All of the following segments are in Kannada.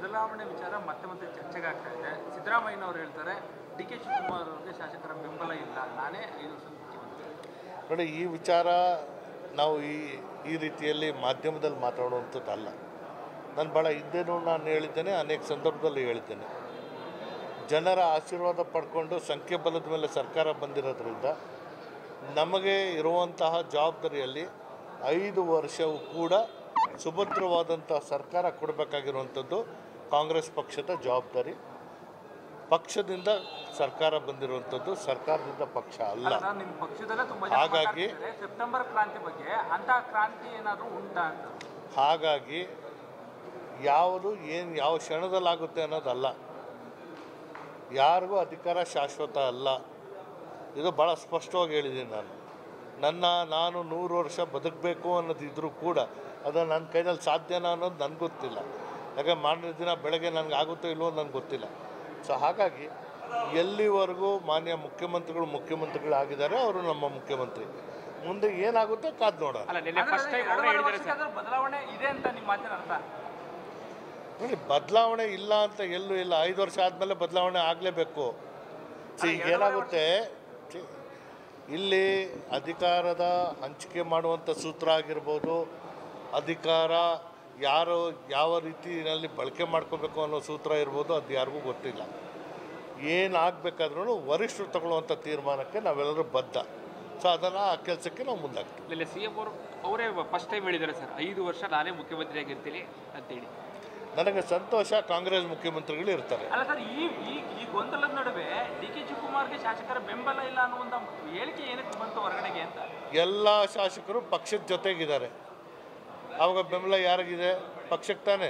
ಬದಲಾವಣೆ ವಿಚಾರ ಮತ್ತೆ ಮತ್ತೆ ಚರ್ಚೆಗೆ ಆಗ್ತಾ ಇದೆ. ಸಿದ್ದರಾಮಯ್ಯನವರು ಹೇಳ್ತಾರೆ ಡಿ ಕೆ ಶಿವಕುಮಾರ್ ಅವರಿಗೆ ಶಾಸಕರ ಬೆಂಬಲ ಇಲ್ಲ, ನಾನೇ 5 ವರ್ಷದ ಮುಖ್ಯಮಂತ್ರಿ. ನೋಡಿ, ಈ ವಿಚಾರ ನಾವು ಈ ರೀತಿಯಲ್ಲಿ ಮಾಧ್ಯಮದಲ್ಲಿ ಮಾತಾಡುವಂಥದ್ದಲ್ಲ. ನಾನು ಭಾಳ ಹಿಂದೆನೂ ನಾನು ಹೇಳಿದ್ದೇನೆ, ಅನೇಕ ಸಂದರ್ಭದಲ್ಲಿ ಹೇಳಿದ್ದೇನೆ. ಜನರ ಆಶೀರ್ವಾದ ಪಡ್ಕೊಂಡು ಸಂಖ್ಯಾಬಲದ ಮೇಲೆ ಸರ್ಕಾರ ಬಂದಿರೋದ್ರಿಂದ ನಮಗೆ ಇರುವಂತಹ ಜವಾಬ್ದಾರಿಯಲ್ಲಿ 5 ವರ್ಷವೂ ಕೂಡ ಸುಭದ್ರವಾದಂಥ ಸರ್ಕಾರ ಕೊಡಬೇಕಾಗಿರುವಂಥದ್ದು ಕಾಂಗ್ರೆಸ್ ಪಕ್ಷದ ಜವಾಬ್ದಾರಿ. ಪಕ್ಷದಿಂದ ಸರ್ಕಾರ ಬಂದಿರುವಂಥದ್ದು, ಸರ್ಕಾರದಿಂದ ಪಕ್ಷ ಅಲ್ಲ. ಹಾಗಾಗಿ ಸೆಪ್ಟೆಂಬರ್ ಕ್ರಾಂತಿ ಬಗ್ಗೆ ಅಂತ ಕ್ರಾಂತಿ ಏನಾದರೂ ಉಂಟಾ ಅಂತ, ಹಾಗಾಗಿ ಯಾವುದು ಯಾವ ಕ್ಷಣದಲ್ಲಾಗುತ್ತೆ ಅನ್ನೋದಲ್ಲ. ಯಾರಿಗೂ ಅಧಿಕಾರ ಶಾಶ್ವತ ಅಲ್ಲ. ಇದು ಭಾಳ ಸ್ಪಷ್ಟವಾಗಿ ಹೇಳಿದ್ದೀನಿ ನಾನು 100 ವರ್ಷ ಬದುಕಬೇಕು ಅನ್ನೋದಿದ್ರೂ ಕೂಡ ಅದು ನನ್ನ ಕೈನಲ್ಲಿ ಸಾಧ್ಯನಾ ಅನ್ನೋದು ನನಗೆ ಗೊತ್ತಿಲ್ಲ. ಯಾಕೆ ಮಾಡಿದ ದಿನ ಬೆಳಗ್ಗೆ ನನಗೆ ಆಗುತ್ತೋ ಇಲ್ವೋ ನನಗೆ ಗೊತ್ತಿಲ್ಲ. ಸೊ ಹಾಗಾಗಿ ಎಲ್ಲಿವರೆಗೂ ಮಾನ್ಯ ಮುಖ್ಯಮಂತ್ರಿಗಳಾಗಿದ್ದಾರೆ, ಅವರು ನಮ್ಮ ಮುಖ್ಯಮಂತ್ರಿ. ಮುಂದೆ ಏನಾಗುತ್ತೆ ಕಾದು ನೋಡೋಣ. ಬದಲಾವಣೆ ಇದೆ ಅಂತ ನಿಮ್ಮ ಮಾತಿನ ಅರ್ಥ? ನೋಡಿ, ಬದಲಾವಣೆ ಇಲ್ಲ ಅಂತ ಎಲ್ಲೂ ಇಲ್ಲ. 5 ವರ್ಷ ಆದಮೇಲೆ ಬದಲಾವಣೆ ಆಗಲೇಬೇಕು. ಏನಾಗುತ್ತೆ, ಇಲ್ಲಿ ಅಧಿಕಾರದ ಹಂಚಿಕೆ ಮಾಡುವಂಥ ಸೂತ್ರ ಆಗಿರ್ಬೋದು, ಅಧಿಕಾರ ಯಾವ ರೀತಿಯಲ್ಲಿ ಬಳಕೆ ಮಾಡ್ಕೋಬೇಕು ಅನ್ನೋ ಸೂತ್ರ ಇರ್ಬೋದು, ಅದು ಯಾರಿಗೂ ಗೊತ್ತಿಲ್ಲ. ಏನಾಗಬೇಕಾದ್ರೂ ವರಿಷ್ಠರು ತಗೊಳ್ಳುವಂಥ ತೀರ್ಮಾನಕ್ಕೆ ನಾವೆಲ್ಲರೂ ಬದ್ಧ. ಸೊ ಅದನ್ನು ಆ ಕೆಲಸಕ್ಕೆ ನಾವು ಮುಂದಾಗ್ತೀವಿ. ಇಲ್ಲ, ಸಿ ಎಂ ಅವರೇ ಫಸ್ಟ್ ಟೈಮ್ ಹೇಳಿದ್ದಾರೆ ಸರ್, 5 ವರ್ಷ ನಾನೇ ಮುಖ್ಯಮಂತ್ರಿ ಆಗಿರ್ತೀನಿ ಅಂತೇಳಿ. ನನಗೆ ಸಂತೋಷ, ಕಾಂಗ್ರೆಸ್ ಮುಖ್ಯಮಂತ್ರಿಗಳು ಇರ್ತಾರೆ. ಅಲ್ಲ ಸರ್, ಈ ಗೊಂದಲದ ನಡುವೆ ಡಿ ಕೆ ಶಿವಕುಮಾರ್ಗೆ ಶಾಸಕರ ಬೆಂಬಲ ಇಲ್ಲ ಅನ್ನುವಂಥ ಹೇಳಿಕೆ ಏನಕ್ಕೆ ಬಂತು ಹೊರಗಡೆಗೆ ಅಂತ? ಎಲ್ಲ ಶಾಸಕರು ಪಕ್ಷದ ಜೊತೆಗಿದ್ದಾರೆ. ಅವಾಗ ಬೆಂಬಲ ಯಾರಿಗಿದೆ? ಪಕ್ಷಕ್ಕೆ ತಾನೇ.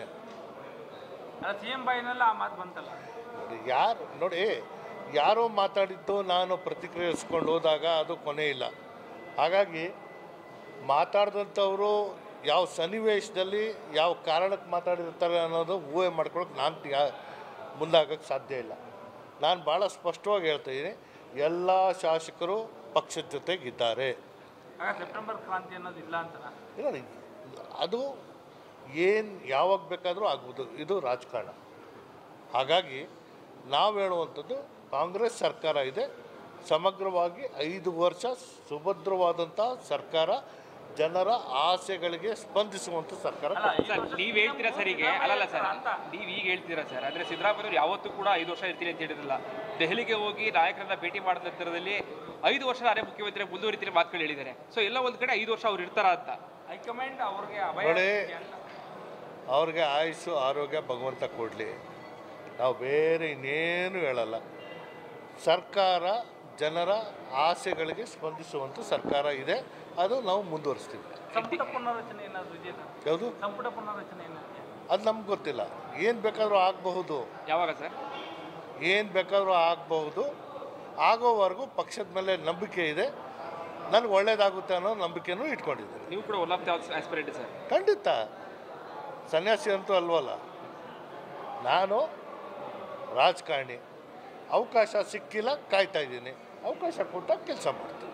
ಸಿ ಎಂ ಬಾಯಿನೆಲ್ಲ ಆ ಮಾತು ಬಂತಲ್ಲ. ನೋಡಿ, ಯಾರೋ ಮಾತಾಡಿದ್ದು ನಾನು ಪ್ರತಿಕ್ರಿಯಿಸ್ಕೊಂಡು ಹೋದಾಗ ಅದು ಕೊನೆ ಇಲ್ಲ. ಹಾಗಾಗಿ ಮಾತಾಡಿದಂಥವರು ಯಾವ ಸನ್ನಿವೇಶದಲ್ಲಿ ಯಾವ ಕಾರಣಕ್ಕೆ ಮಾತಾಡಿರ್ತಾರೆ ಅನ್ನೋದು ಊಹೆ ಮಾಡ್ಕೊಳಕ್ಕೆ ನಾನು ಮುಂದಾಗಕ್ಕೆ ಸಾಧ್ಯ ಇಲ್ಲ. ನಾನು ಭಾಳ ಸ್ಪಷ್ಟವಾಗಿ ಹೇಳ್ತಾಯಿದ್ದೀನಿ, ಎಲ್ಲ ಶಾಸಕರು ಪಕ್ಷದ ಜೊತೆಗಿದ್ದಾರೆ. ಸೆಪ್ಟೆಂಬರ್ ಕ್ರಾಂತಿ ಅನ್ನೋದು ಇಲ್ಲ ಅಂತ ಇಲ್ಲ, ಅದು ಯಾವಾಗ ಬೇಕಾದರೂ ಆಗ್ಬೋದು. ಇದು ರಾಜಕಾರಣ. ಹಾಗಾಗಿ ನಾವು ಹೇಳುವಂಥದ್ದು, ಕಾಂಗ್ರೆಸ್ ಸರ್ಕಾರ ಇದೆ, ಸಮಗ್ರವಾಗಿ 5 ವರ್ಷ ಸುಭದ್ರವಾದಂಥ ಸರ್ಕಾರ, ಜನರ ಆಸೆಗಳಿಗೆ ಸ್ಪಂದಿಸುವಂಥ ಸರ್ಕಾರ. ನೀವು ಹೇಳ್ತೀರಾ ಸರ್, ಈಗ ಅಲ್ಲಲ್ಲ ಸರ್, ನೀವು ಈಗ ಹೇಳ್ತೀರಾ ಸರ್, ಅಂದರೆ ಸಿದ್ದರಾಮಯ್ಯವರು ಯಾವತ್ತೂ ಕೂಡ 5 ವರ್ಷ ಇರ್ತೀನಿ ಅಂತ ಹೇಳಿರಲಿಲ್ಲ. ದೆಹಲಿಗೆ ಹೋಗಿ ನಾಯಕರನ್ನ ಭೇಟಿ ಮಾಡಿದ ನಂತರದಲ್ಲಿ 5 ವರ್ಷ ನಾನೇ ಮುಖ್ಯಮಂತ್ರಿ ಮುಂದುವರಿತೀನಿ ಮಾತುಗಳು ಹೇಳಿದ್ದಾರೆ. ಸೊ ಎಲ್ಲ ಒಂದು ಕಡೆ 5 ವರ್ಷ ಅವ್ರು ಇರ್ತಾರ ಅಂತ ಹೈಕಮಾಂಡ್ ಅವ್ರಿಗೆ ಆಯುಸ್ಸು ಆರೋಗ್ಯ ಭಗವಂತ ಕೊಡಲಿ. ನಾವು ಬೇರೆ ಇನ್ನೇನು ಹೇಳಲ್ಲ. ಸರ್ಕಾರ ಜನರ ಆಸೆಗಳಿಗೆ ಸ್ಪಂದಿಸುವಂಥ ಸರ್ಕಾರ ಇದೆ, ಅದು ನಾವು ಮುಂದುವರಿಸ್ತೀವಿ. ಸಂಪುಟ ಪುನರ್ರಚನೆ ಏನಾದರೂ ಇದೆಯಾ? ಯಾವುದು ಸಂಪುಟ ಪುನರ್ರಚನೆ? ಅದು ನಮ್ಗೆ ಗೊತ್ತಿಲ್ಲ. ಏನು ಬೇಕಾದರೂ ಆಗಬಹುದು. ಯಾವಾಗ ಸರ್? ಏನು ಬೇಕಾದರೂ ಆಗಬಹುದು. ಆಗೋವರೆಗೂ ಪಕ್ಷದ ಮೇಲೆ ನಂಬಿಕೆ ಇದೆ. ನನಗೆ ಒಳ್ಳೇದಾಗುತ್ತೆ ಅನ್ನೋ ನಂಬಿಕೆನೂ ಇಟ್ಕೊಂಡಿದ್ದೀನಿ. ನೀವು ಕೂಡ one of the aspirant sir? ಖಂಡಿತ. ಸನ್ಯಾಸಿ ಅಂತೂ ಅಲ್ವಲ್ಲ. ನಾನು ರಾಜಕಾರಣಿ. ಅವಕಾಶ ಸಿಕ್ಕಿಲ್ಲ, ಕಾಯ್ತಾ ಇದ್ದೀನಿ. ಅವಕಾಶ ಕೊಟ್ಟಾಗ ಕೆಲಸ ಮಾಡ್ತೀನಿ.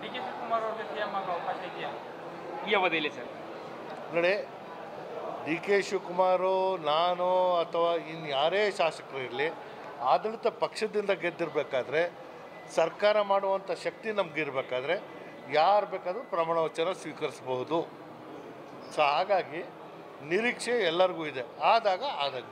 ಡಿ ಕೆ ಶಿವಕುಮಾರ್ ಅವ್ರಿಗೆ ಸಿಎಂ ಆಗೋ ಅವಕಾಶ ಇದೆಯಾ ಈ ಅವಧಿಯಲ್ಲಿ ಸರ್? ನೋಡಿ, ಡಿ ಕೆ ಶಿವಕುಮಾರು, ನಾನು ಅಥವಾ ಯಾರೇ ಶಾಸಕರು ಇರಲಿ, ಆಡಳಿತ ಪಕ್ಷದಿಂದ ಗೆದ್ದಿರಬೇಕಾದ್ರೆ, ಸರ್ಕಾರ ಮಾಡುವಂಥ ಶಕ್ತಿ ನಮಗಿರಬೇಕಾದ್ರೆ ಯಾರು ಬೇಕಾದರೂ ಪ್ರಮಾಣ ವಚನ ಸ್ವೀಕರಿಸಬಹುದು. ಸೊ ಹಾಗಾಗಿ ನಿರೀಕ್ಷೆ ಎಲ್ಲರಿಗೂ ಇದೆ. ಆದಾಗ